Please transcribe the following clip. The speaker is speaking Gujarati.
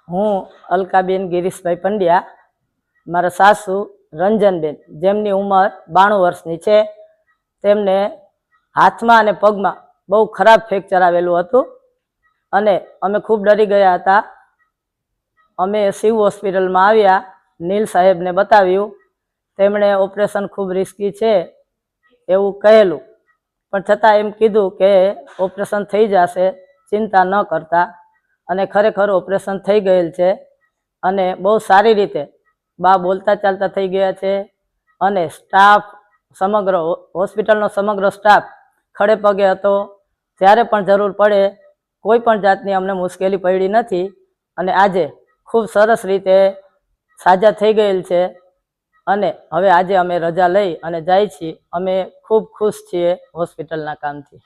હું અલકાબેન ગિરીશભાઈ પંડ્યા, મારા સાસુ રંજનબેન, જેમની ઉંમર 92 વર્ષની છે. તેમને હાથમાં અને પગમાં બહુ ખરાબ ફ્રેક્ચર આવેલું હતું અને અમે ખૂબ ડરી ગયા હતા. અમે શિવ હોસ્પિટલમાં આવ્યા, નીલ સાહેબને બતાવ્યું. તેમણે ઓપરેશન ખૂબ રિસ્કી છે એવું કહેલું, પણ છતાં એમ કીધું કે ઓપરેશન થઈ જશે, ચિંતા ન કરતા. અને ખરેખર ઓપરેશન થઈ ગયેલ છે અને બહુ સારી રીતે બા બોલતા ચાલતા થઈ ગયા છે. અને સ્ટાફ, સમગ્ર હોસ્પિટલનો સમગ્ર સ્ટાફ ખડે પગે હતો. જ્યારે પણ જરૂર પડે કોઈ પણ જાતની અમને મુશ્કેલી પડી નથી અને આજે ખૂબ સરસ રીતે સાજા થઈ ગયેલ છે. અને હવે આજે અમે રજા લઈ અને જાય છીએ. અમે ખૂબ ખુશ છીએ હોસ્પિટલના કામથી.